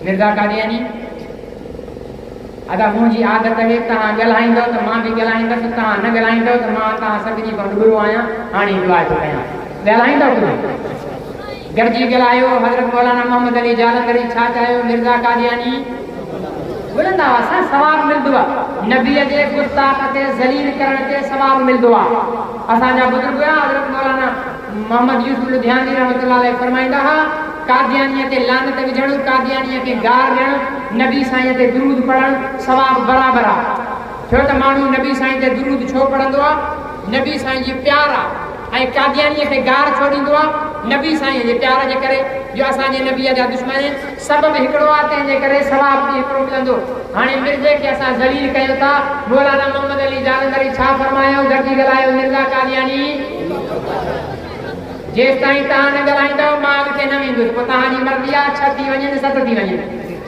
मिर्ज़ा कादियानी अदा मुंहिंजी आदत है तव्हां ॻाल्हाईंदव त मां बि ॻाल्हाईंदुसि, तव्हां न ॻाल्हाईंदव त मां तव्हां सभिनी खां रुबरू आहियां, हाणे दुआ थो कयां। ॻाल्हाईंदव कि न? गॾिजी ॻाल्हायो। हज़रत मौलाना मोहम्मद अली जालंधरी छा चयो? मिर्ज़ा कादियानी ॿुधंदा असां सवाबु मिलंदो आहे, नबीअ जे गुस्ताख ते ज़लील करण ते सवाबु मिलंदो आहे। असांजा बुज़ुर्ग हुआ, हज़रत मौलाना मोहम्मद यूसुफ लुधियानवी रहमतुल्लाह अलैह फरमाईंदा हुआ, कादियानीअ ते लानत विझणु, कादियानीअ खे गार ॾियणु, नबी साईं ते दुरूद पढ़णु सवाबु बराबरि आहे। छो त माण्हू नबी साईं ते दुरूद छो पढ़ंदो आहे? नबी साईं जी प्यार आहे। ऐं कादियानीअ खे गार छो ॾींदो आहे? नबी साईं जे प्यार जे करे, जो असांजे नबीअ जा दुश्मन सबबु हिकिड़ो आहे, तंहिंजे करे सवाबु बि हिकिड़ो मिलंदो। हाणे मिर्ज़े खे असां ज़लील कयूं था। मौलाना मोहम्मद अली जालंधरी छा फरमायो? गॾिजी ॻाल्हायो। मिर्ज़ा कादियानी जेसि ताईं तव्हां न ॻाल्हाईंदव मां अॻिते न वेंदुसि। पोइ तव्हांजी मर्ज़ी आहे, 6 थी वञनि 7 थी वञनि,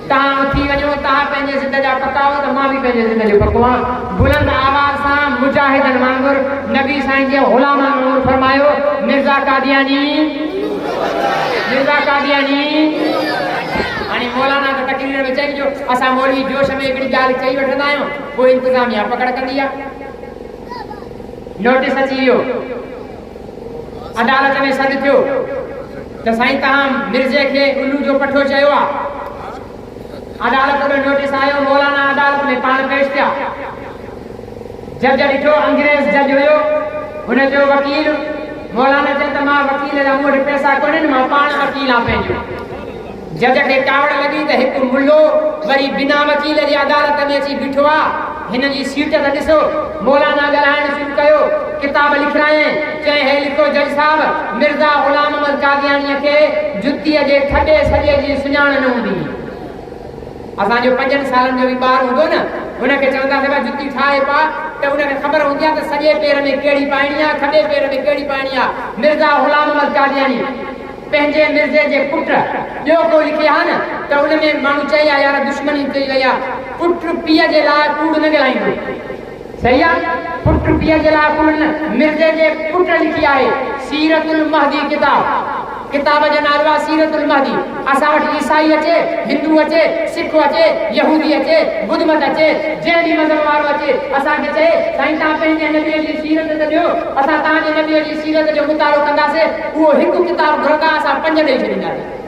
तव्हां उथी वञो, तव्हां पंहिंजे ज़िद जा पकाओ त मां बि पंहिंजे ज़िद जो पको आहियां। बुलंद आवाज़ सां मुजाहिदनि वांगुरु नबी साईं जे ग़ुलामनि वांगुरु फरमायो, मिर्ज़ा कादियानी, मिर्ज़ा कादियानी। हाणे मौलाना त तकरीर में चई जो असां मौलवी जोश में हिकिड़ी ॻाल्हि चई वठंदा आहियूं, पोइ इंतिज़ामिया पकड़ कंदी आहे। नोटिस अची वियो, अदालत में सॾु थियो त साईं तव्हां मिर्ज़े खे उल्लू जो पठो चयो आहे। अदालत में नोटिस आयो, मौलाना अदालत में पाण पेश थिया। जज ॾिठो, अंग्रेज़ जज हुयो, हुन जो वकील। मौलाना चयो त मां वकील जा मूं वटि पैसा कोन्हनि, मां पाण वकील आहियां पंहिंजो। जज खे कावड़ लॻी त हिकु मुल्लो वरी बिना वकील जे अदालत में अची बीठो आहे। हिन जी सीट त ॾिसो। मौलाना ॻाल्हाइण शुरू कयो, किताब लिखाए, चई हे लिखो जज साहब, मिर्ज़ा ग़ुलाम अहमद कादियानीअ खे जुतीअ जे ठॾे सॼे जी सुञाण न हूंदी। असांजो 5 सालनि जो बि ॿार हूंदो न, हुनखे चवंदासीं भाई जुती ठाहे पा, त हुनखे ख़बर हूंदी आहे त सॼे पेर में कहिड़ी पाइणी आहे, खॾे पेर में कहिड़ी पाइणी आहे। मिर्ज़ा ग़ुलाम अहमद कादियानी पंहिंजे मिर्ज़े जे पुट ॿियो को लिखे आहे न, त हुन में माण्हू चई आहे यार दुश्मनी थी वई आहे, पुट पीउ जे लाइ कूड़ न ॻाल्हाईंदो। सही आहे, पुट पीउ जे लाइ कूड़ न। मिर्ज़े जे पुट लिखी आहे सीरतुल महदी किताब जो नालो आहे सीरतुल महदी। असां वटि ईसाई अचे, हिंदू अचे, सिख अचे, यहूदी अचे, बुद्ध मत अचे, जंहिं बि मज़हब वारो अचे, असांखे चए साईं तव्हां पंहिंजे नबीअ जी सीरत त ॾियो, असां तव्हांजे नबीअ जी सीरत जो मुतालो कंदासीं। उहो हिकु किताब घुरंदा, असां 5 ॾेई छॾींदासीं।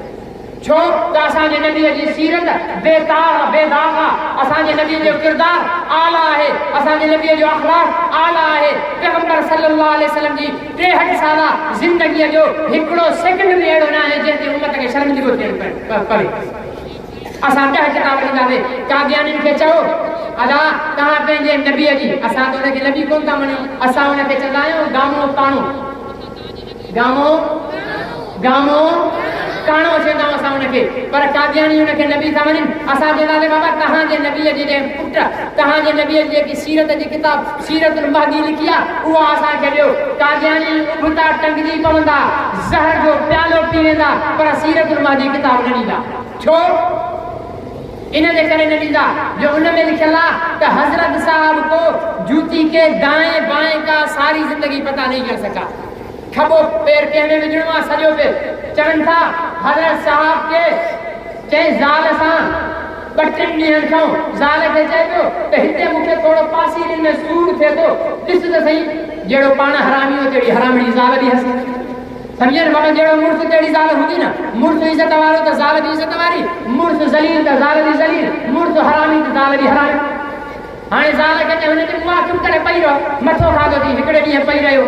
छो त असांजे नबीअ जी सीरत बेतार बेदाग आहे। असांजे नबीअ जो किरदार आला आहे, असांजे नबीअ जो अखलाक आला आहे। पैगंबर सल्लल्लाहु अलैहि वसल्लम जी 63 साला ज़िंदगीअ जो हिकिड़ो सेकंड बि अहिड़ो न आहे जंहिं ते उम्मत खे शर्मिंदो थियणु पवे। असां 10 किताब ॾींदासीं। कादियानियुनि खे चओ अदा तव्हां पंहिंजे नबीअ जी, असां त हुनखे नबी कोन था मञूं, असां हुनखे चवंदा आहियूं गामो काणो, गामो गामो काणो चवंदा आहियूं असां हुनखे, पर कादियानी हुनखे नबी था मञनि। असां चवंदासीं बाबा तव्हांजे नबीअ जे पुट, तव्हांजे नबीअ जी जेकी सीरत जी किताब सीरतुल महदी लिखी आहे उहा असांखे ॾियो। कादियानी उबता टंगजी पवंदा, ज़हर जो प्यालो पी वेंदा, पर सीरतुल महदी किताब न ॾींदा। छो? इन जे करे न ॾींदा जो उन में लिखियल आहे त हज़रत साहब को जूती के दाएं बाएं का सारी जिंदगी पता नहीं कर सका। खबो पैर कंहिंमें विझणो आहे, सॼो पैर। चवनि था हज़रत साहब के चई ज़ाल सां 2-3 ॾींहंनि खां ज़ाल खे चए पियो त हिते मूंखे थोरो पासीरनि में सूर थिए थो, ॾिस त सही जहिड़ो पाण हरामी हो तहिड़ी हरामड़ी ज़ाल बि हसी। सम्झनि बाबा, जहिड़ो मुड़ुस तहिड़ी ज़ाल हूंदी न। मुड़ुस इज़त वारो त ज़ाल बि इज़त वारी, मुड़ुस ज़लील त ज़ाल बि ज़लील, मुड़ुस हरामी त ज़ाल बि हरामी। हाणे ज़ाल खे चए हुनजे मुंहुं चुप करे पई रहो, मथो खाधो थी, हिकिड़े ॾींहुं पई रहियो,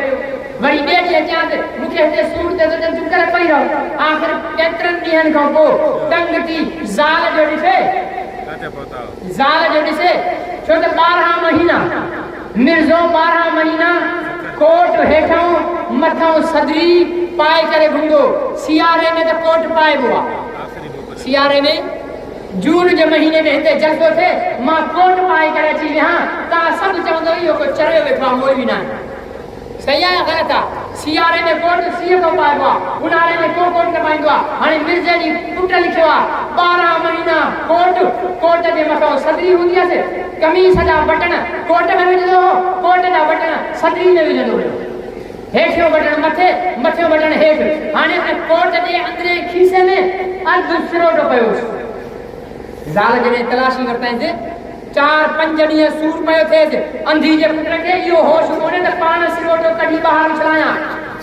वरी ॿिए ॾींहुं अचां त मूंखे हिते सूर थिए थो, चुप करे पई रहो। आख़िर केतिरनि ॾींहंनि खां पोइ तंग थी ज़ाल जो ॾिसे, ज़ाल जो ॾिसे, छो त 12 महीना मिर्ज़ो 12 महीना कोट हेठां मथां सदरी पाए करे घुमंदो। सियारे में त कोट पाइबो आहे, सियारे में जून जे महीने में हिते जलसो थिए, मां कोट पाए करे अची वियां, तव्हां सभु चवंदो इहो को चरियो वेठो आहे, मोई बि न आहे। सही आहे या ग़लति आहे? सियारे में कोट सीउ थो पाइबो आहे, उन्हारे में को कोट न पाईंदो आहे। हाणे मिर्ज़े जी पुट लिखियो आहे 12 महीना कोट, कोट जे मथां सदरी हूंदी आहे, कमीस जा बटन कोट में विझंदो हो, कोट जा बटन सदरी में विझंदो हुयो, हेठियों बटन मथे, मथियों बटन हेठि। हाणे कोट जे अंदरे खीसे में अधु सिरोटो पियो, ज़ाल जॾहिं तलाशी वरिताईंसि 4-5 ॾींहं सूर पियो थिएसि अंधी जे पुट खे इहो होश कोन्हे त पाण सिरोटो कढी ॿाहिरि उछलायां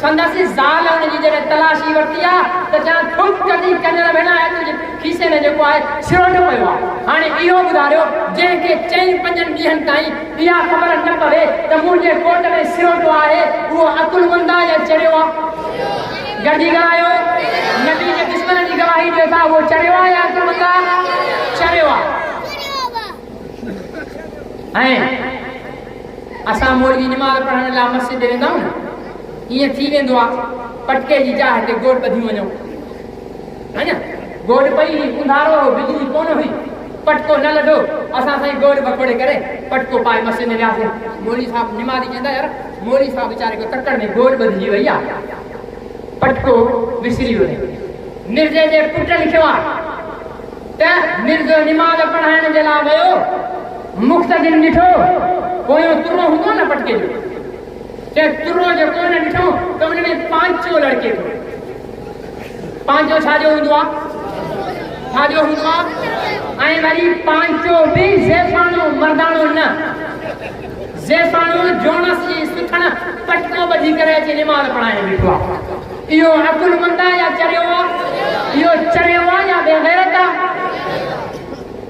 संदसि ज़ाल हुनजी जॾहिं तलाशी वरिती आहे त चवां थुक कढी कञण भेणा तुंहिंजे खीसे में जेको आहे सिरोटो पियो आहे। हाणे इहो ॿुधायो जंहिंखे 4-5 ॾींहंनि ताईं इहा ख़बर न पवे त मुंहिंजे कोट में सिरोटो आहे उहो अकुलमंद आहे या चरियो आहे? गॾी ॻाल्हायो। नबी जे दुश्मन जी गवाही ॾियो था उहो चरियो आहे या अकुलमंद आहे? चरियो आहे। ऐं असां मोड़वी निमाज़ पढ़ण लाइ मस्जिद वेंदा आहियूं न ईअं थी वेंदो आहे पटके जी जाइ ते गोड़ ॿधी वञो है न गोड़ पई उंधारो बिजली कोन हुई पटको न लधो असां साईं गोड़ बकोड़े करे पटको पाए मस्जिद में वियासीं मोड़ी साहब निमाज़ी चवंदा यार मोड़ी साहब वीचारे को तकड़ में गोड़ ॿधिजी वई आहे पटको विसरी वियो मिर्ज़े जे पुट लिखियो आहे त मिर्ज़ो निमाज़ पढ़ाइण जे लाइ वियो मुख़्तदिन ॾिठो पोयों तुरो हूंदो न पटके जो ते तुरो जो कोन ॾिठो त उन में 5 लड़के थो 5 छाजो हूंदो आहे छाजो हूंदो आहे ऐं वरी 5 बि ज़ैफ़ानो मर्दानो न ज़ैफ़ानो जोनस जी सुथण पटको ॿधी करे अची निमाज़ पढ़ाइण बीठो आहे। इहो अकुलमंद आहे या चरियो आहे? इहो चरियो आहे या बेग़ैरत आहे?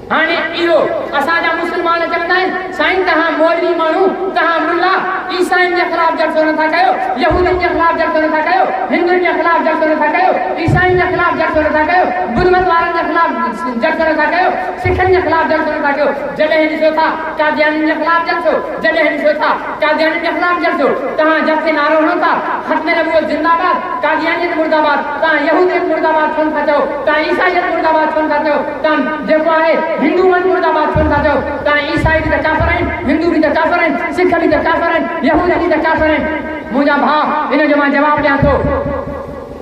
हाणे इहो असांजा मुस्लमान चवंदा आहिनि साईं तव्हां मौलवी माण्हू तव्हां मुल्ला ईसाइनि जे ख़िलाफ़ जलसो नथा कयो यहूदनि जे ख़िलाफ़ जलसो नथा कयो हिंदुनि जे ख़िलाफ़ जलसो नथा कयो ईसाइनि जे ख़िलाफ़ जलसो नथा कयो बुध मत वारनि जे ख़िलाफ़ जलसो नथा कयो सिखनि जे ख़िलाफ़ जलसो नथा कयो जॾहिं ॾिसो था कादियानियुनि जे ख़िलाफ़ जलसो जॾहिं ॾिसो था कादियानियुनि जे ख़िलाफ़ जलसो तव्हां जथे नारो हणो था ख़त्म नबूवत जिंदाबाद कादियानियत मुर्दाबाद तव्हां यहूदियत मुर्दाबाद छो नथा चओ तव्हां ईसाइयत मुर्दाबाद छो नथा चओ तव्हां जेको आहे हिंदू मत मुर्दाबाद छो नथा चओ तव्हां ईसाई बि त काफ़िर आहिनि हिंदू बि त काफ़िर आहिनि सिख बि त काफ़िर आहिनि यहूदी बि त काफ़िर आहिनि। मुंहिंजा भाउ इन जो मां जवाबु ॾियां थो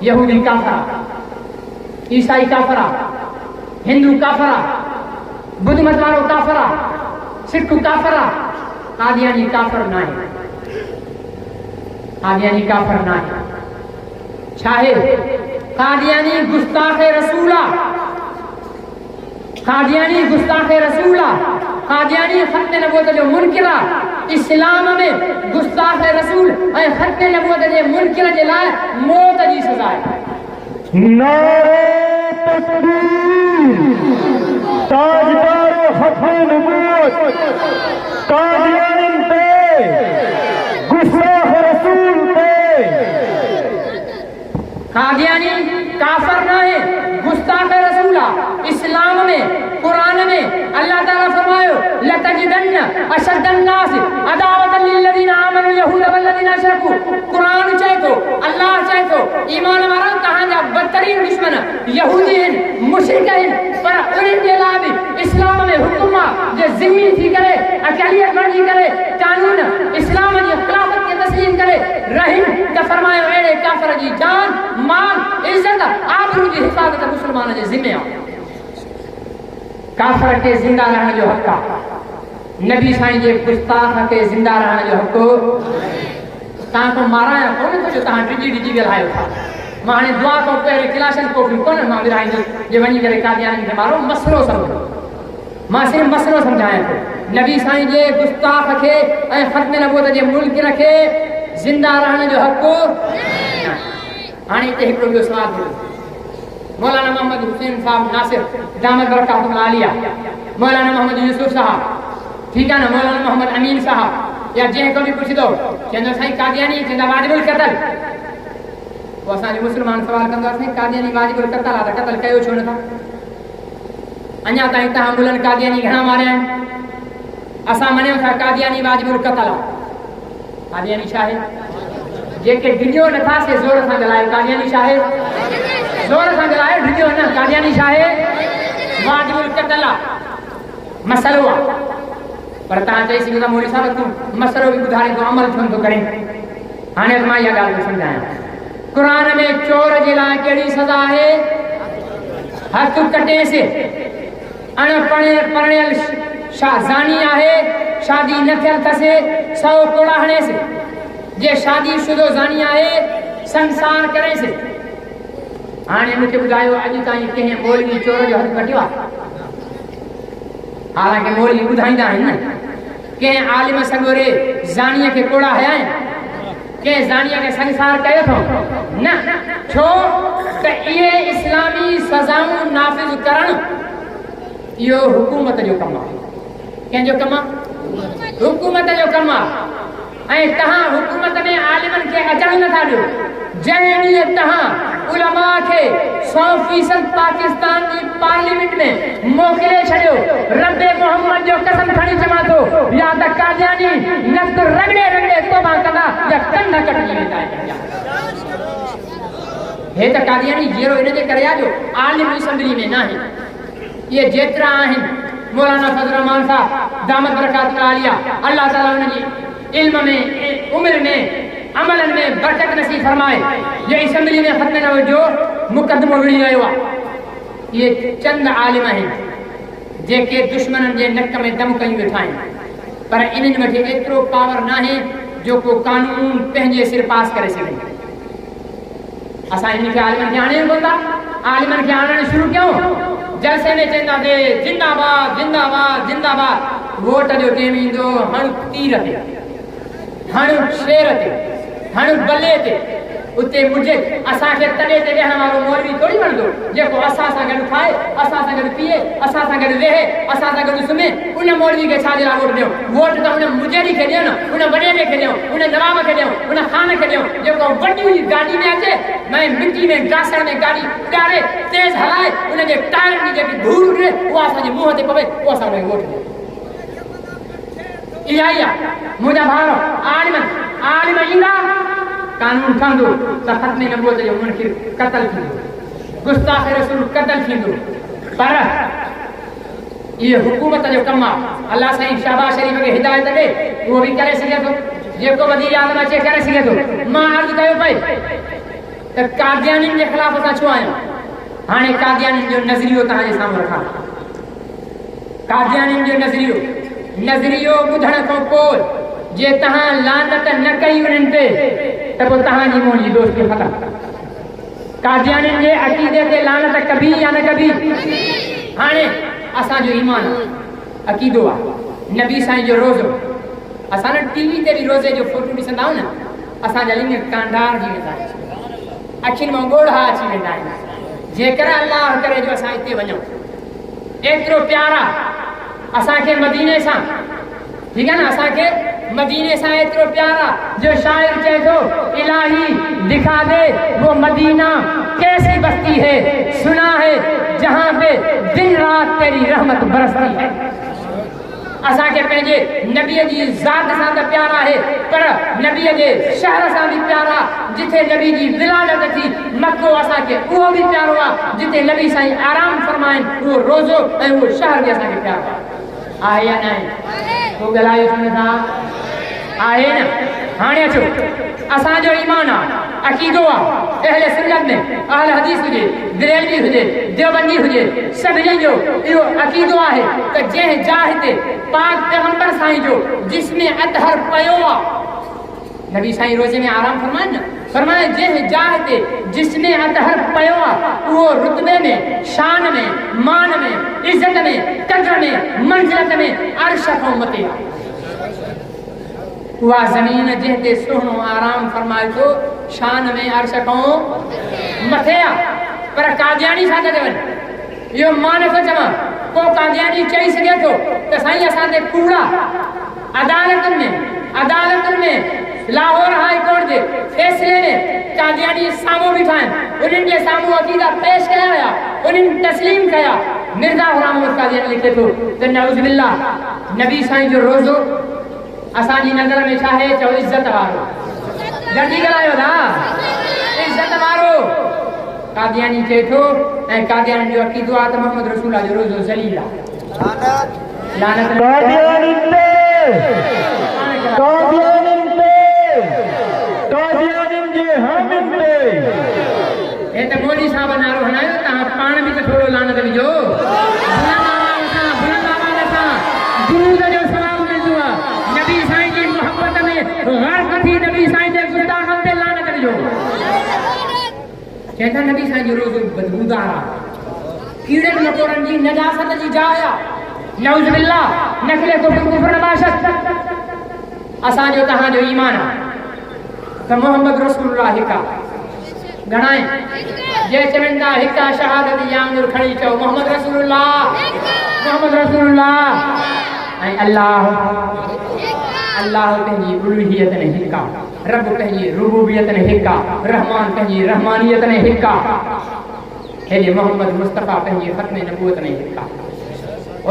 यहूदी काफ़िर आहे ईसाई काफ़िर आहे हिंदू काफ़िर आहे बुध मत वारो काफ़िर आहे सिख काफ़िर आहे कादियानी काफ़िर न आहे कादियानी काफ़िर न आहे छा आहे कादियानी गुस्ताख़ रसूल आहे कादियानी गुस्ताख़ रसूल आहे कादियानी ख़त्म नबूवत जो मुनकिर आहे इस्लाम में गुस्ताख़ रसूल ऐं ख़त्म नबूवत जे मुनकिर जे लाइ मौत जी सज़ा आहे। नारे तकबीर ताजदार ख़त्म नबूवत कादियानी पे गुस्ताख़ रसूल पे कादियानी काफ़िर न है गुस्ताख़ रसूल आहे। इस्लाम में कुरान में अल्लाह ताला फरमायो लतजिदन्न अशद्दन्नास अदावतन लिल्लज़ीना आमनु यहूद वल्लज़ीना अशरकू कुरान चए थो अल्लाह चए थो ईमान वारा तव्हांजा बदतरीन दुश्मन यहूदी आहिनि मुशरिक आहिनि पर उन्हनि जे लाइ बि इस्लाम में हुकुम आहे जे ज़िम्मी थी करे अक़लियत बणिजी करे कानून इस्लाम जी ख़िलाफ़त खे तस्लीम करे रहिन त फरमायो अहिड़े काफ़िर जी जान माल इज़त आबरू जी हिफ़ाज़त मुस्लमान जे ज़िम्मे आहे। काफ़िर खे ज़िंदा रहण जो हक़ आहे नबी साईं जे गुस्ताख़ खे ज़िंदा रहण जो हक़ तव्हां को माराया कोन थो जो तव्हां डिॼी ॻाल्हायो था। मां हाणे दुआ खां पहिरीं क्लासनि कोकियूं कोन मां विराईंदुसि जे वञी करे कादियानी खे मारो मसइलो सम्झो मां सिर्फ़ु मसइलो सम्झायां थो नबी साईं जे गुस्ताख़ खे ऐं ख़त्म नबूवत जे मुनकिर खे ज़िंदा रहण जो हक़ हाणे हिते हिकिड़ो ॿियो सुवाल थियो मौलाना मोहम्मद हुसैन साहब नासिर दामद बरकातुहुल आलिया मौलाना मोहम्मद यूसुफ साहब ठीक है ना मौलाना मोहम्मद अमीन साहब या जंहिं को बि पुछंदो चवंदो साईं कादियानी चवंदा वाजिबुल क़त्ल वो असांजो मुस्लमान सवाल कंदो आहे साईं कादियानी वाजिबुल क़त्ल आहे त क़त्ल कयो छो नथा अञा ताईं तव्हां मुलनि कादियानी घणा मारिया आहिनि असां मञूं था कादियानी वाजिबुल क़त्ल आहे कादियानी छा आहे जेके डिॼो नथा से ज़ोर सां ॻाल्हायो कादियानी छा आहे ज़ोर सां ॻाल्हायो डिॼो न कादियानी छा आहे वाजिबुल क़त्ल आहे मसइलो आहे पर तव्हां चई सघो था मोदी साहब तूं मसइलो बि ॿुधाए थो अमल छो नथो करे हाणे मां इहा ॻाल्हि थो सम्झायां क़ुरान में चोर जे लाइ कहिड़ी सज़ा आहे हथ कटेसि अणपढ़ियल ज़ानी आहे शादी न थियल अथसि 100 कोड़ा हणेसि जे शादी शुदो ज़ानी आहे संसार करेसि हाणे मूंखे ॿुधायो अॼु ताईं कंहिं मौलवी चोर जो हथ कटियो आहे हालांकि मौलवी ॿुधाईंदा आहिनि न कंहिं आलिम सॻोरे ज़ानीअ खे कोड़ा हया आहिनि, कंहिं ज़ानीअ खे संसार कयो अथऊं न, छो त इहे इस्लामी सज़ाऊं नाफ़िज़ करणु इहो हुकूमत जो कमु आहे। कंहिंजो कमु आहे? हुकूमत जो कमु आहे। ऐं तव्हां हुकूमत में आलिमनि खे अचणु नथा ॾियो। जंहिं ॾींहुं तव्हां उलमा खे 100% पाकिस्तान जी पार्लियामेंट में मोकिले छॾियो, रब्बे मोहम्मद जो कसम खणी चवां थो, या त कादियानी नफ़्त रगड़े रगड़े तौबा कंदा या कंध कटिजी वेंदा आहिनि। हे त कादियानी जहिड़ो इन जे करे आहे जो आलिम असम्बली में न आहिनि। इहे जेतिरा आहिनि मौलाना फज़ल रहमान साहब दामत बरकात आलिया, अल्लाह ताला उनजी इल्म में, उम्र में, अमलन में बरकत नसीब फरमाए। ये असम्बली में खत्म न जो मुकदमो विड़ी वियो आहे। ये चंद आलिम आहिनि जेके दुश्मननि जे नक में दम कयूं वेठा आहिनि, पर इन्हनि वटि एतिरो पावर न आहे जो को कानून पंहिंजे सिर पास करे सघे। असां इन्हनि खे आलिमनि खे आणे कोन था, आलिमनि खे आणणु शुरू कयूं। जलसे में चवंदासीं जिंदाबाद जिंदाबाद जिंदाबाद। वोट जो टाइम ईंदो हणु तीर ते, हणु शेर ते, हणु बल्ले ते, उते मुझे असांखे तॾे ते वेहण वारो मौलवी थोड़ी वणंदो जेको असां सां गॾु खाए, असां सां गॾु पीए, असां सां गॾु वेहे, असां सां गॾु सुम्हे। उन मौलवी खे छा जे लाइ वोट ॾियूं? वोट त उन मुजेरी खे ॾियूं न, उन वॾेरे खे ॾियूं, उन नवाब खे ॾियूं, उन ख़ान खे ॾियूं जेको वॾी गाॾी में अचे, मैं मिट्टी में गासण में गाॾी उॾारे तेज़ हलाए, उन जे टायरनि जी जेकी धूड़ उॾे उहा असांजे मुंहं ते पवे, उहा असां उनखे वोट ॾियूं। इहा ई आहे मुंहिंजा भाउर आलिम ईंदा, कानून ठहंदो त ख़त्म नबूवत जो मुनकिर क़त्ल थींदो, गुस्ताख़ रसूल क़त्ल थींदो। पर इहो हुकूमत जो कमु आहे। अल्लाह साईं शहबाज़ शरीफ़ खे हिदायत ॾे, उहो बि करे सघे थो, जेको वज़ीर आज़म अचे करे सघे थो। मां अर्ज़ु कयो पई त कादियानियुनि जे ख़िलाफ़ असां छो आहियूं। हाणे कादियानियुनि जो नज़रियो तव्हांजे साम्हूं रखां। कादियानियुनि जो नज़रियो ॿुधण खां पोइ जे तव्हां लानत न कई उन्हनि ते त पोइ तव्हांजी मुंहिंजी दोस्ती ख़तमु। कादियानियुनि जे अक़ीदे ते लानत कभी या न कभी। हाणे असांजो ईमान अक़ीदो आहे, नबी साईं जो रोज़ो। असां न टीवी ते बि रोज़े जो फोटो ॾिसंदा आहियूं न, असांजा लिंग कांडार थी वेंदा आहिनि, अखियुनि मां ॻोढ़ा अची वेंदा आहिनि। जेकर अल्लाह करे जो असां हिते वञूं, एतिरो प्यारा असांखे मदीने सां, ठीक है ना, असांखे मदीने सां एतिरो प्यारा जो शायर चए थो, इलाही दिखा दे वो मदीना कैसी बस्ती है, सुना है जहां पे दिन रात तेरी रहमत बरसती है। असांखे पंहिंजे नबीअ जी ज़ात सां त प्यारा आहे, पर नबीअ जे शहर सां बि प्यारा, जिथे नबी जी विलादत थी मक्को असांखे उहो बि प्यारो आहे, जिथे नबी साईं आराम फरमाइनि उहो रोज़ो ऐं उहो शहर बि असांखे प्यारो आहे या न आहे? पोइ ॻाल्हायो छो नथा? आहे न। हाणे अचो, असांजो ईमान आहे, अक़ीदो आहे, अहले सुन्नत में अहल हदीस हुजे, बरेलवी हुजे, देवबंदी हुजे, सभिनी जो इहो अक़ीदो आहे त जंहिं जाइ ते पाक पैगंबर साईं जो जिस्म अतहर पियो आहे, नबी साईं रोज़े में आराम फरमाइनि न, फरमाए जंहिं जाइ ते जिस्म अतहर पियो आहे उहो रुतबे में, शान में, मान में, इज़त में, क़द्र में, मंज़िलत में अर्श खां मथे आहे। उहा ज़मीन जंहिं ते सुहिणो आराम फरमाए थो, शान में अर्श खां मथे आहे। पर कादियानी छा था चवनि? इहो मां नथो चवां, को कादियानी चई सघे थो त साईं असां ते कूड़ा। अदालतुनि में लाहौर हाई कोर्ट जे फैसले में कादियानी साम्हूं बीठा आहिनि, उन्हनि जे साम्हूं अक़ीदा पेश कया विया, उन्हनि तस्लीम कया। मिर्ज़ा ग़ुलाम अहमद कादियानी लिखे थो त नऊज़ बिल्लाह, नबी साईं जो रोज़ो असांजी नज़र में छा आहे? चओ इज़त वारो। जल्दी ॻाल्हायो ना, इज़त वारो। कादियानी चए थो, ऐं कादियानी जो अक़ीदो आहे त मोहम्मद रसूल जो रोज़ो ज़लील आहे। लानत हे त मोदी साहब नारो हणायो, तव्हां पाण बि त थोरो लानत विझो। दुरूद जो सवाब मिलंदो आहे, नबी साईं जी मोहब्बत में गर्क थी नबी साईं जे गुस्ताखनि ते लानत विझो। चवंदा नबी साईं जो रोज़ो बदबूदार आहे, कीड़नि मकोड़नि जी नजासत जी जाइ आहे। नऊज़ बिल्लाह नखले कुफ्र नबाशत असांजो तहांजो ईमान त मोहम्मद रसूलुल्लाह हिका घणाए जे चवंदा हिका शहादत यामनुर खणी चओ मोहम्मद रसूलुल्लाह ऐं अल्लाह पंहिंजी उलूहियत ने हिका रब पंहिंजी रुबूबियत ने हिका रहमान पंहिंजी रहमानियत ने हिका हेॾे मोहम्मद मुस्तफ़ा पंहिंजी ख़त्म नबूवत ने हिका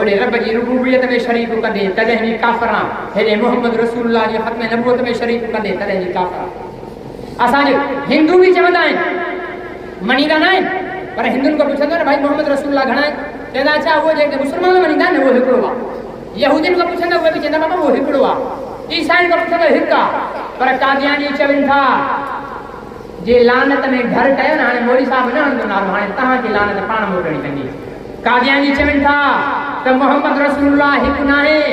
ओॾे रब जी रुबूबियत में शरीक कंदे तॾहिं बि काफ़िरा हेॾे मोहम्मद रसूलुल्लाह जी ख़त्म नबूवत में शरीक कंदे तॾहिं बि काफ़िरा असांजो हिंदू बि चवंदा आहिनि मञींदा न आहिनि पर हिंदुनि खां पुछंदो न भाई मोहम्मद रसूलुल्लाह घणा आहिनि चवंदा अच्छा उहो जेके मुस्लमान मञींदा आहिनि उहो हिकिड़ो आहे यहूदियुनि खां पुछंदा उहे बि चवंदा बाबा उहो हिकिड़ो आहे ईसाइनि खां पुछंदा हिकु आहे पर कादियानी चवनि था जे लानत में घर कयो न हाणे मोदी साहिब न हणंदो नालो हाणे तव्हांखे लानत पाण मोकिलणी पवंदी कादियानी चवनि था त मोहम्मद रसूलुल्लाह हिकु न आहे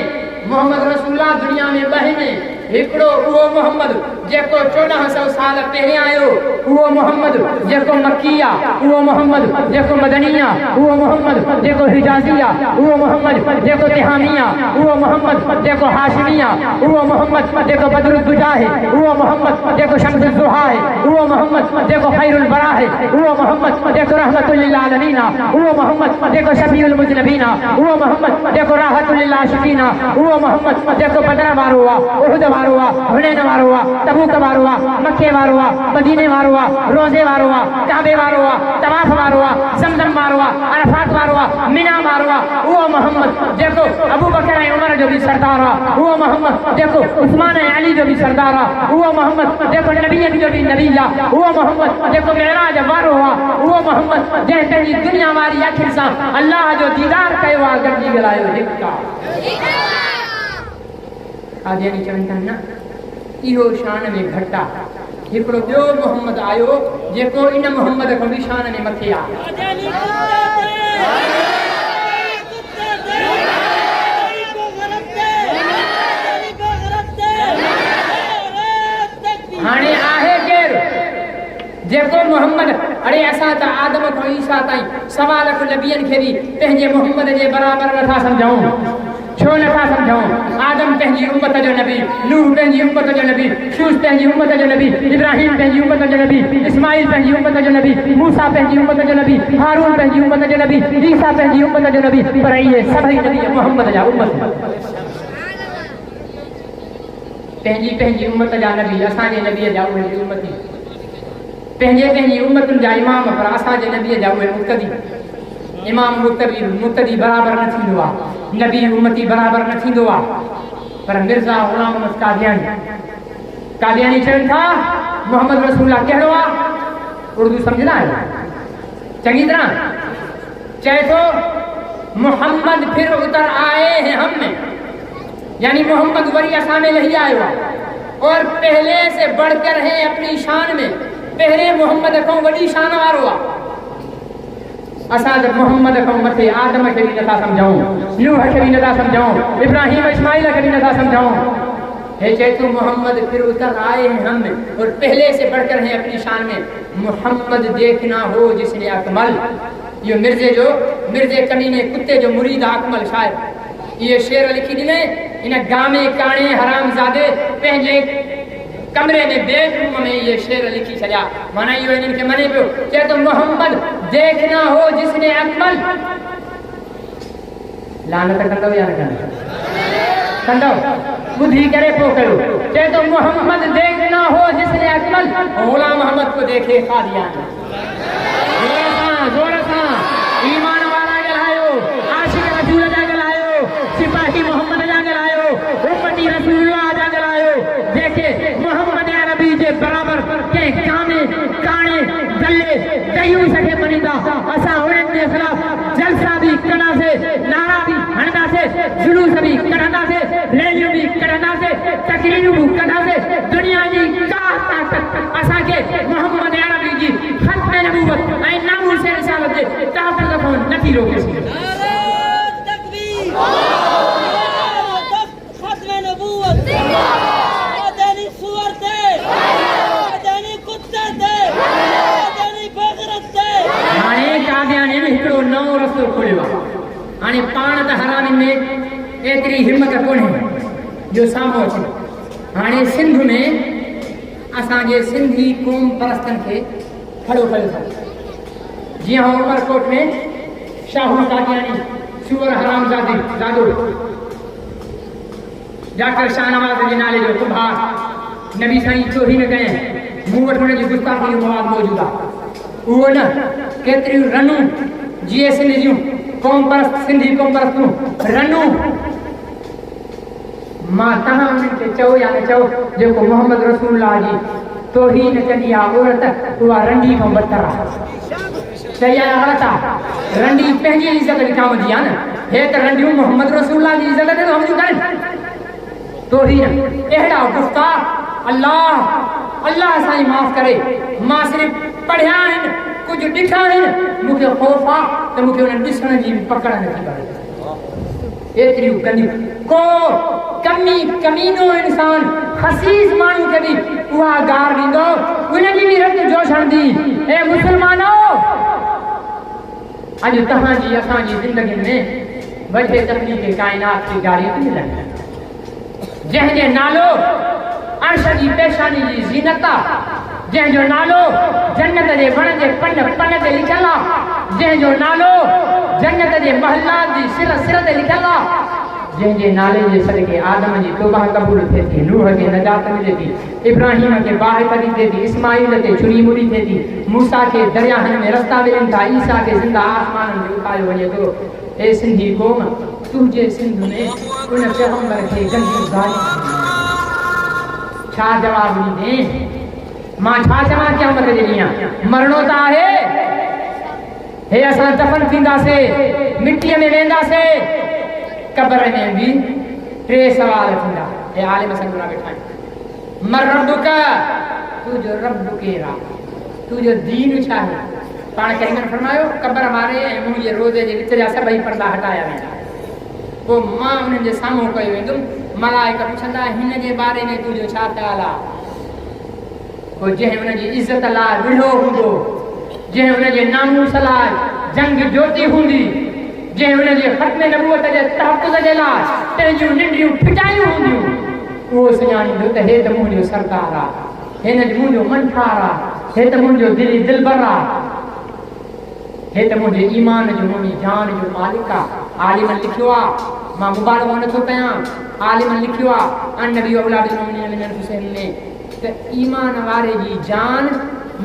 मोहम्मद रसूलुल्लाह दुनिया में ॿ आहिनि हिकिड़ो उहो मोहम्मद जेको 1400 साल पहिरियों आयो उहो मोहम्मद जेको मक्की आहे उहो मोहम्मद जेको मदनी आहे उहो मोहम्मद जेको हिजाज़ी आहे उहो मोहम्मद जेको तिहामी आहे उहो मोहम्मद जेको हाशिमी आहे उहो मोहम्मद जेको बदरुद्दुजा आहे उहो मोहम्मद जेको शम्सुद्दुहा आहे उहो मोहम्मद जेको खैरुल बरा आहे उहो मोहम्मद जेको रहमतुल लिल आलमीन आहे उहो मोहम्मद जेको शफीउल मुज़नबीन आहे उहो मोहम्मद जेको राहतुल लिल आशिकीन आहे उहो मोहम्मद जेको बदर वारो आहे उहद वारो आहे हुनैन वारो आहे तबूक वारो आहे मक्के वारो आहे मदीने वारो आहे रोज़े वारो आहे काबे वारो आहे तवाफ वारो आहे ज़मज़म वारो आहे अरफात वारो आहे मिना वारो आहे उहो मोहम्मद जेको अबू बकर ऐं उमर जो बि सरदार आहे उहो मोहम्मद जेको उस्मान ऐं अली जो बि सरदार आहे उहो मोहम्मद जेको नबीयत जो बि नबी आहे उहो मोहम्मद जेको मेराज वारो आहे उहो मोहम्मद जंहिं पंहिंजी दुनिया वारी अखियुनि सां अल्लाह जो दीदार कयो आहे गॾिजी ॻाल्हायो हिकु आहे कादियानी चवनि था न इहो शान में घटि आहे हिकिड़ो ॿियो मोहम्मद आयो जेको इन मोहम्मद खां बि शान में मथे आहे हाणे आहे केरु जेको मोहम्मद अरे असां त आदम खां ईसा ताईं 1.25 लाख नबियनि खे बि पंहिंजे मोहम्मद जे बराबरि नथा सम्झूं छो नथा सम्झूं आदम पंहिंजी उम्मत जो नबी नूह पंहिंजी उम्मत जो नबी शूस पंहिंजी उम्मत जो नबी इब्राहिम पंहिंजी उम्मत जो नबी इस्माइल पंहिंजी उम्मत जो नबी मूसा पंहिंजी उम्मत जो नबी हारून पंहिंजी उम्मत जो नबी ईसा पंहिंजी उम्मत जो नबी पर इहे सभई नबी मोहम्मद जा उम्मत पंहिंजी उम्मत जा नबी असांजे नबीअ जा उहे उम्मती पंहिंजी उम्मतुनि जा इमाम पर असांजे नबीअ जा उहे मुक़्तदी इमाम मुक़्तदी बराबरि न थींदो आहे नबी उम्मती बराबरि न थींदो आहे पर मिर्ज़ा ग़ुलाम अहमद कादियानी चवनि था मोहम्मद रसूलुल्लाह कहिड़ो आहे उर्दू सम्झंदा आहियो चङी तरह चए थो मोहम्मद फिर उतर आए हैं हम में यानी मोहम्मद वरी असां में नहीं आयो आहे और पहले से बढ़कर है अपनी शान में पहिरें मोहम्मद खां वॾी शान वारो आहे असां त मोहम्मद खां मथे आदम खे बि नथा सम्झूं नूह खे बि नथा सम्झूं इब्राहिम इस्माइल खे बि नथा सम्झूं हे चए तू मोहम्मद फिर उतर आए हैं हम में और पहले से बढ़कर हैं अपनी शान में मोहम्मद देखना हो जिसने अकमल ये मिर्जे कमीने कुत्ते जो मुरीद अकमल शायर ये शेर लिखी ॾिने इन गामे काणे हरामज़ादे पंहिंजे कमरे में बेडरूम में ये शेर लिखी छॾिया माना इहो इन्हनि खे मने पियो चए तो मोहम्मद देखना हो जिसने अकमल लानत कंदव या न कंदव ॿुधी करे पोइ कयो चए तो मोहम्मद देखना हो जिसने अकमल ग़ुलाम अहमद को देखे कादियान ज़ोर सां ईमान वारा ॻाल्हायो आशिक़ रसूल जा ॻाल्हायो सिपाही मोहम्मद जा ॻाल्हायो उम्मती रसूलुल्लाह जा ॻाल्हायो जेके मोहम्मद नबी जे बराबरि कंहिं काणे दल्ले दयूस खे मञींदा असां उन्हनि जे ख़िलाफ़ जलसा बि कंदासीं नारा बि हणंदासीं जुलूस बि कढंदासीं रैलियूं बि कढंदासीं तकरीरूं बि कंदासीं दुनिया जी का ताक़त असांखे मोहम्मद नबी जी ख़त्म नबूवत ऐं नामूस रिसालत जे तहफ़्फ़ुज़ खां नथी रोके सघे हाणे कादियानी में हिकिड़ो नओं रस्तो खोलियो आहे हाणे पाण त हरामनि में एतिरी हिम्मत कोन्हे जो साम्हूं अचे। हाणे सिंध में असांजे सिंधी क़ौम परस्तनि खे खड़ो कयो अथनि। जीअं उमरकोट में शाहू कादियानी सूअर हराम ज़ादो डॉक्टर शाहनवाज़ जे नाले जो कुभार नबी साईं तौहीन कयईं, मूं वटि हुनजी गुस्ताखी जो मवाद मौजूदु आहे। उहो न केतिरियूं रनूं जीअं सिंध जूं क़ौम परस्त सिंधी क़ौम परस्तूं रनूं मां तव्हां उन्हनि खे चओ या न चओ, जेको मोहम्मद रसूलुल्लाह जी तौहीन कंदी आहे औरत उहा रंडी खां बदतर आहे। सही आहे ग़लति आहे? रंडी पंहिंजी इज़त विकामंदी आहे न। हे त रंडियूं मोहम्मद रसूलुल्लाह जी इज़त ते हमलियूं कनि। तौहीन अहिड़ा गुस्ताख अल्लाह साईं माफ़ करे। मां सिर्फ़ु पढ़िया आहिनि, कुझु ॾिठा आहिनि, मूंखे ख़ौफ़ आहे त मूंखे उन्हनि ॾिसण जी पकड़ नथी पवे। एतिरियूं कंदियूं को कमीनो इंसान खसीस माण्हू खे बि उहा गार ॾींदो, उनजी बि रत जोश हणंदी। ए मुस्लमानो, अॼु तव्हांजी असांजी ज़िंदगी में वॾे तकलीफ़ काइनात की गाड़ियूं थी मिलनि, जंहिंजे नालो अर्श जी पेशानी जी ज़ीनत आहे, जंहिंजो नालो जन्नत जे वण जे पन ते लिखियलु आहे, जंहिंजो नालो जन्नत जे महलात जी सिर ते लिखियलु आहे, जंहिंजे नाले जे सदके आदम जी तौबा क़बूल थिए थी, नूह खे नजात मिले थी, इब्राहिम खे बाहि तरी थिए थी, इस्माइल ते छुरी मुड़ी थिए थी, मूसा खे दरियाहनि में रस्ता मिलनि था, ईसा खे ज़िंदा आसमाननि में उठायो वञे थो। ए सिंधी क़ौम, तुंहिंजे सिंध में उन पैगंबर खे गंदियूं ॻाल्हियूं छा जवाबु ॾींदे? मां छा चवां क़यामत जे ॾींहुं? मरणो त आहे। हे असां दफ़न थींदासीं, मिटीअ में वेंदासीं, कब्र में भी 3 सवाल थींदा। हे आलिम संगुना वेठा आहिनि। मर रब्बुक, तुंहिंजो रब केरु आहे, तुंहिंजो दीन छा आहे? पाण करीमन फरमायो, कब्र वारे ऐं मुंहिंजे रोज़े जे विच जा सभई पर्दा हटाया वेंदा। पोइ मां उन्हनि जे साम्हूं कयो वेंदुमि। मलाइका पुछंदा, हिन जे बारे में तुंहिंजो छा ख़्यालु आहे? पोइ जंहिं हुनजी इज़त लाइ विढ़ो हूंदो, जंहिं हुनजे नामूस लाइ जंग जोती हूंदी, जंहिं हुनजे ख़त्म नबूवत जे तहफ़्फ़ुज़ जे लाइ पंहिंजूं निंडियूं फिटायूं हूंदियूं, उहो सुञाणींदो त हे त मुंहिंजो सरकार आहे, हिन जो मुंहिंजो मनठार आहे, हे त मुंहिंजो दिली दिलबर आहे, हे त मुंहिंजे ईमान जो मुंहिंजी जान जो मालिक आहे। आलिमन लिखियो आहे, मां मुबारको नथो कयां, आलिमन लिखियो आहे अन नबी औलाद मोमिनीन मिन हुसैन में त ईमान वारे जी जान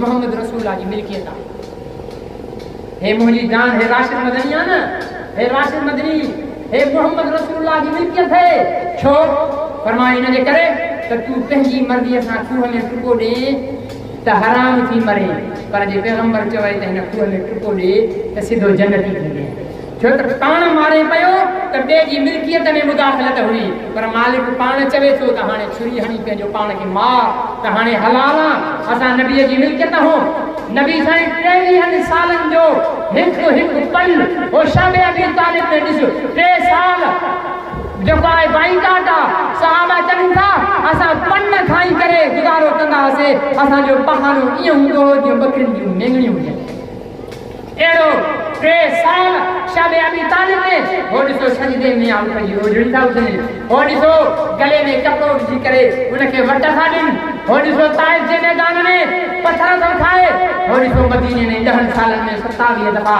मोहम्मद रसूलुल्लाह जी मिल्कियत आहे। हे मुंहिंजी जान, हे राशिद मदनी आहे न, हे राशिद मदनी, हे मोहम्मद रसूलुल्लाह जी मिल्कियत है। छो? फरमाए इन जे करे त तूं पंहिंजी मर्ज़ीअ सां खूह में टुको ॾे त हराम थी मरे, पर जे पैगंबर चवे त हिन खूह में टुको ॾे त सिधो जन्नती थी वञे। छो त पाण मारे पियो त ॿिए जी मिल्कियत में मुदाख़लत हुई, पर मालिक पाण चवे थो त हाणे छुरी हणी पंहिंजो पाण खे मार, त हाणे हलाल आहे। असां नबीअ जी मिल्कियत हो। नबी साईं 23 सालनि जो हिकु पल हो शब अबी तालिब में ॾिस, 3 साल जेको आहे बाइकाट आहे। सहाबा चवनि था असां पन खाई करे गुज़ारो कंदा हुआसीं, असांजो बहानो ईअं हूंदो हो जीअं ॿकरियुनि जूं मेंगणियूं हुजनि। अहिड़ो 3 साल शब अबी तालिब में हो ॾिसो सजदे में आउट जी ओजड़ी था उथनि, हो ॾिसो गले में कपिड़ो विझी करे उनखे वट था ॾियनि, हो ॾिसो ताइफ जे मैदान में पथर थो खाए, हो ॾिसो मदीने में 10 सालनि में 27 दफ़ा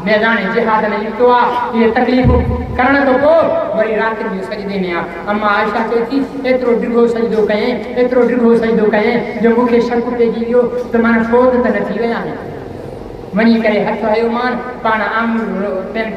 मैदान जिहाद में निकितो आहे। इहे तकलीफ़ूं करण खां पोइ वरी राति जो सजदे में आहे। अम्मा आयशा चए थी एतिरो ॾिघो सजदो कयईं, एतिरो ॾिघो सजदो कयईं जो मूंखे शक पइजी वियो त माना फ़ौत त न थी विया आहिनि। वञी करे हथ हयो मान, पाण आङुर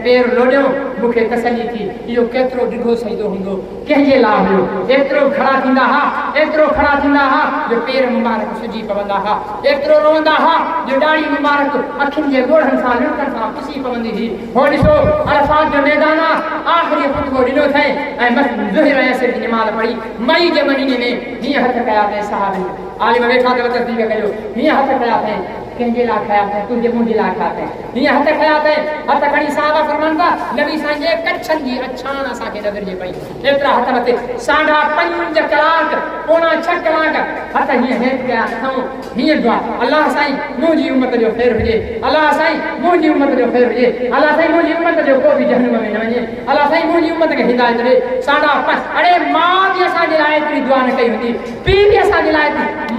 पेर लोॾियो, मूंखे तसली थी इहो केतिरो ॾिघो सजदो हूंदो, कंहिंजे लाइ हुयो। एतिरो खड़ा थींदा हा, एतिरो खड़ा थींदा हा जो पेर मुबारक सुजी पवंदा हा, एतिरो रोअंदा हा जो ॾाढ़ी मुबारक अखियुनि जे ॻोढ़नि सां लिड़कनि सां पुसी पवंदी हुई। हो ॾिसो अरफात जो मैदान आहे, आख़िरी ख़ुतबो ॾिनो अथई ऐं बसि ज़ुहर ऐं असर जी नमाज़ पढ़ी मई जे महीने में हीअं हथ कया अथई। साहब आलिम वेठा त वक़्तु थी कयो, हीअं हथ कया अथई कंहिंजे लाइ खया अथई तुंहिंजे मुंहिंजे लाइ खया अथई हीअं हथ खया अथई हथ खणी साहब फरमान था नबी साईं जे कच्छनि जी अछाण असांखे न विरजे पई एतिरा हथ मथे 5.5 कलाक 6 कलाक हथ हीअं हेठि कया अथऊं हीअं दुआ अलाह साईं मुंहिंजी उम्मत जो ख़ैरु हुजे अलाह साईं मुंहिंजी उम्मत जो ख़ैरु हुजे अलाह साईं मुंहिंजी उम्मत जो को बि जहन्नम में न वञे अलाह साईं मुंहिंजी उम्मत खे हिदायत ॾे 5.5 अड़े मां बि असांजे लाइ एतिरी दुआ न कई हूंदी पीउ बि असांजे लाइ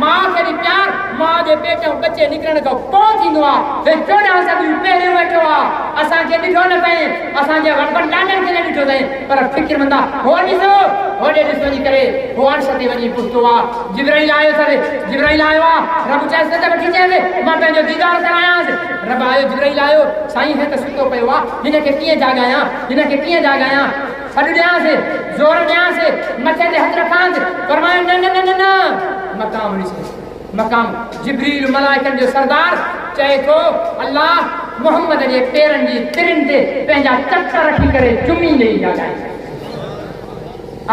मां खे बि प्यार मां जे पेट में बचे निकिरण खां पोइ थींदो आहे हे 14 सदी पहिरियों वेठो आहे असांखे ॾिठो न अथई असांजे वॾनि ॾाॾनि खे न ॾिठो अथई पर फ़िक्रमंद आहे हो ॾिसो होॾे ॾिस वञी करे हो अर्श ते वञी पहुतो आहे जिब्राईल आयो अथसि जिब्राईल आयो आहे रब चएसि त वठी चएसि मां पंहिंजो दीदार करायांसि रब आयो जिब्राईल आयो साईं हे त सुतो पियो आहे हिन खे कीअं जाॻायां सॾु ॾियांसि ज़ोर ॾियांसि मथे ते हथ रखांसि फरमायो न न न न न मक़ाम ॾिसो मक़ाम जिब्रील मलाइकनि जो सरदार चए थो अल्लाह मोहम्मद जे पेरनि जी तिरनि ते पंहिंजा चक रखी करे चुमी ॾेई जाॻाए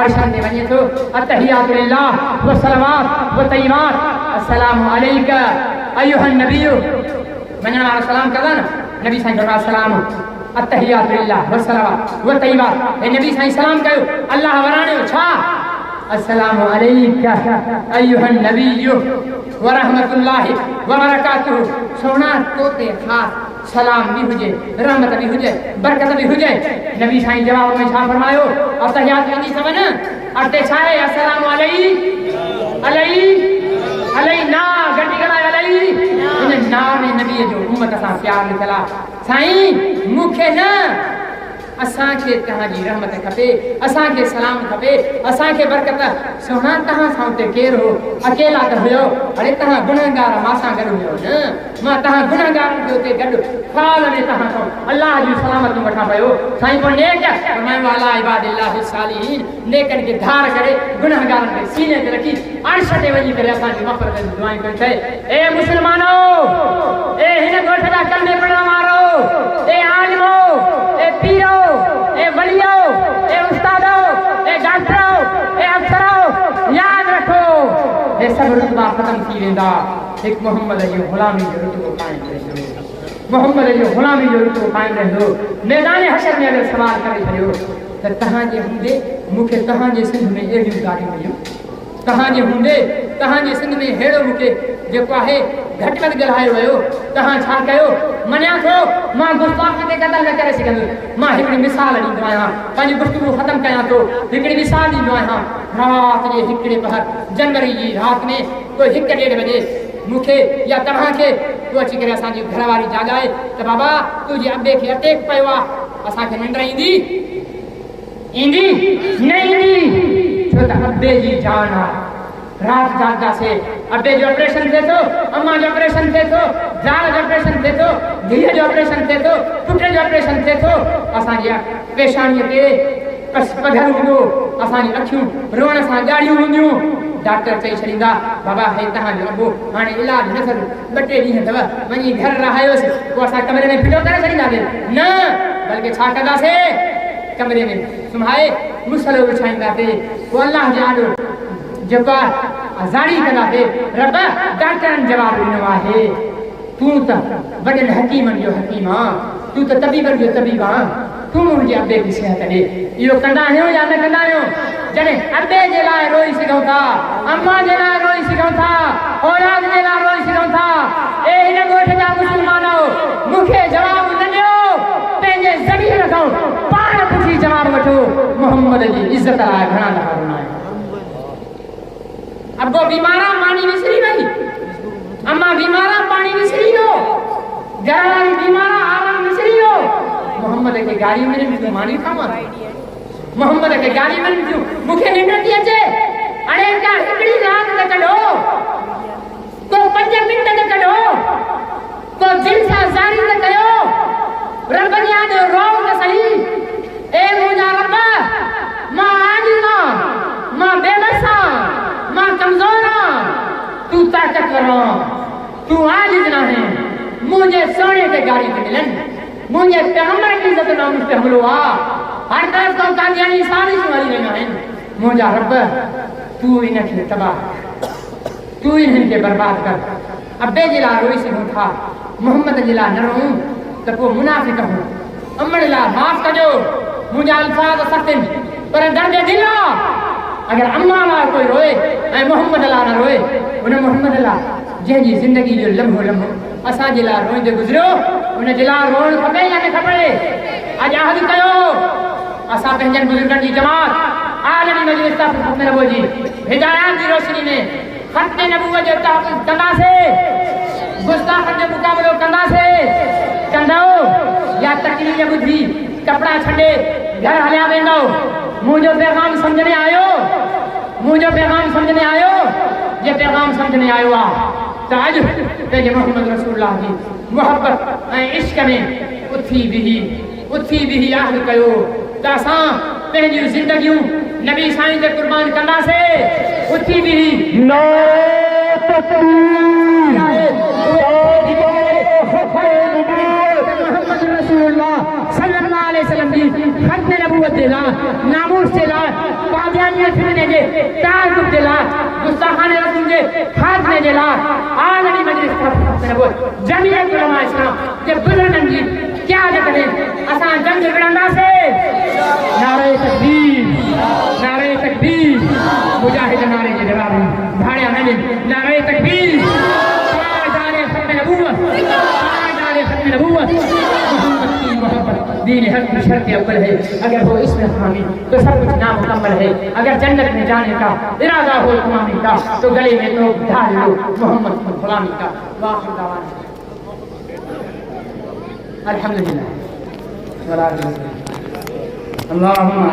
अर्शन ते वञे थो अत्तहियातु लिल्लाह व सलावात व तय्यबात अस्सलामु अलैका अय्युहन नबिय्यु वञण वारा सलाम कंदा न नबी साईं फरमाया सलाम अत्तहियातु लिल्लाह व सलावात व तय्यबात हे नबी साईं सलाम कयो अल्लाह वराणियो छा अस्सलामु अलैका अय्युहन नबिय्यु व रहमतुल्लाहि व बरकातुहु सोना तोते ख़ास सलाम भी हुजे रहमत भी हुजे बरकत भी हुजे नबी साईं जवाब में छा फरमायो अतहियात वेंदी सवन अते छा है अस्सलाम अलई ना गड्डी गलाए अलई इन नाम में नबी जो उम्मत सां प्यार लिखला साईं मूंखे न असांखे तव्हांजी रहमत खपे असांखे सलाम खपे असांखे बरकत सोना तव्हां सां उते केरु हो अकेला त हुयो अड़े तव्हां गुनहगार मां सां गॾु हुयो न मां तव्हां गुनहगारनि खे उते गॾु ख़्याल में तव्हां खां अलाह जी सलामतूं वठां पियो साईं पोइ नेक फरमायो अला इबादिल्लाहि सालिहीन नेकनि खे धार करे गुनहगारनि खे सीने ते रखी अर्श ते वञी करे असांजी मफ़रत जी दुआऊं कयूं अथई ए मुस्लमानो ए हिन ॻोठ जा कलमे पढ़ण वारो ए आलिमो ए पीरो ए वलियो ए उस्तादो ए डॉक्टरो ए अफसरो याद रखो ये सब रुतबा खत्म थी वेंदा एक मोहम्मद जो गुलामी जो रुतबो कायम रहंदो मोहम्मद जो गुलामी जो रुतबो कायम रहंदो मैदान हशर में अगर सवाल करे छॾियो त तव्हांजे हूंदे मूंखे तव्हांजे सिंध में अहिड़ियूं ॻाल्हियूं मिलियूं तव्हांजे हूंदे तव्हांजे सिंध में अहिड़ो मूंखे जेको आहे घटि वधि ॻाल्हायो वियो तव्हां छा कयो मञा थो मां गुस्ताखी ते क़तल न करे सघंदुसि मां हिकिड़ी मिसाल ॾींदो आहियां पंहिंजी गुफ़्तगू ख़तमु कयां थो हिकिड़ी मिसाल ॾींदो आहियां राति जे हिकिड़े पहर जनवरी जी राति में कोई 1-1:30 बजे मूंखे या तव्हांखे तूं अची करे असांजी घरवारी जाॻाए त बाबा तुंहिंजे अबे खे अटैक पियो आहे असांखे निंड ईंदी न ईंदी छो त अबे जी जान आहे रात जागदासीं अबे जो ऑपरेशन थिए थो अम्मा जो ऑपरेशन थिए थो ज़ाल जो ऑपरेशन थिए थो धीअ जो ऑपरेशन थिए थो पुट जो ऑपरेशन थिए थो असांजी पेशानीअ ते पघर हूंदो असांजी अखियूं रोअण सां ॻाढ़ियूं हूंदियूं डॉक्टर चई छॾींदा बाबा हे तव्हांजो अबो हाणे इलाज न सघो 2-3 ॾींहं अथव वञी घर रहायोसि पोइ असां कमरे में फिटो करे छॾींदासीं न बल्कि छा कंदासीं कमरे में सुम्हाए मुसलो विछाईंदासीं पोइ अलाह जो आॾो जेको ज़ारी कंदासीं रब डॉक्टरनि जवाब ॾिनो आहे तूं त वॾनि हकीमनि जो हकीम आहे तूं त तबीबनि जो तबीब आहे तूं मुंहिंजे अबे खे सिहत ॾे इहो कंदा आहियूं या न कंदा आहियूं जॾहिं अबे जे लाइ रोई सघूं था अम्मा जे लाइ रोई सघूं था औलाद जे लाइ रोई सघूं था ए हिन ॻोठ जा मुस्लमानो मूंखे जवाब न ॾियो पंहिंजे ज़मीर खां पाण पुछी जवाब वठो मोहम्मद जी इज़त लाइ घणा दफ़ा रोना आहिनि अबो बीमारा पानी विसरी वई अम्मा बीमारा पानी विसरी वियो घरवारी बीमारा आराम विसरी वियो मोहम्मद के गाड़ी में भी मानी खामा मोहम्मद के गाड़ी में मूंखे निंड थी अचे अड़े क्या हिकिड़ी रात त कढो तो 5 मिंट त कढो तो दिल सां ज़ारी त कयो रब जी आॾो रोओ त सही ए मुंहिंजा रब मां आजिज़ आहियां मां बेबस आहियां मां कमज़ोर आहियां तूं ताक़तवर आहीं तूं आजिज़ न आहीं मुंहिंजे सोने ते गाड़ी ते मिलनि मुंहिंजे पैगंबर की इज़त नाम पे हमलो आहे हर तरफ़ तो कादियानी साज़िशूं हली रहियूं आहिनि मुंहिंजा रब तूं इनखे तबाह तूं इन्हनि खे बर्बाद कर अब्बे जिला रोई सघूं था मोहम्मद जिला न रहूं त पोइ मुनाफ़िक हूं अमड़ ला माफ़ कजो मुंहिंजा अल्फाज़ सख़्त आहिनि पर दर्द दिल आहे अगर अम्मा ला कोई रोए ऐं मोहम्मद ला न रोए उन मोहम्मद ला जंहिंजी ज़िंदगी जो लम्हो लम्हो असांजे लाइ रोईंदे गुज़रियो उन जे लाइ रोअणु खपे या न खपे अॼु अहद कयो असां पंहिंजनि बुज़ुर्गनि जी जमात आलमी मजलिस ख़त्म नबूवत जी हिदायत जी रोशनी में ख़त्म नबूवत जो तहफ़्फ़ुज़ कंदासीं गुस्ताखनि जो मुक़ाबिलो कंदासीं कंदो या तकलीफ़ ॿुधी कपिड़ा छॾे घर हलिया वेंदो मुंहिंजो पैगाम सम्झ में आयो मुंहिंजो पैगाम सम्झ में आयो जे पैगाम सम्झ में आयो आहे त अॼु पंहिंजे मोहम्मद रसूलुल्लाह जी मुहबत ऐं इश्क में उथी बिही अहद कयो त असां पंहिंजियूं ज़िंदगियूं नबी साईं ते क़ुर्बान कंदासीं उथी बिही नारे तकबीर मोहम्मद रसूलुल्लाह सल्लल्लाहु अलैहि वसल्लम जी ख़त्म नबूवत जे लाइ नामूस जे लाइ कादियानियत फितने जे ताक़ुब जे लाइ गुस्ताखाने रसूल जे खात्मे जे लाइ आलमी मजलिस ख़त्म नबूवत जमीयत उलमा इस्लाम जे बुज़ुर्गनि जी क़यादत में असां जंग विड़ंदासीं नारे तकबीर मुजाहिद नारे जे जवाब में भाड़िया न ॾिन नारे तकबीर ताजदारे ख़त्म नबूवत मोहम्मद की मोहब्बत दीन हक की शर्त अव्वल है अगर वो इसमें हामी तो सब कुछ नामुकम्मल है अगर जन्नत में जाने का इरादा हो इमामी का तो गले में तो ढाल लो मोहम्मद की गुलामी का वाखिर दावाना अल्हम्दुलिल्लाह अल्लाहुम्मा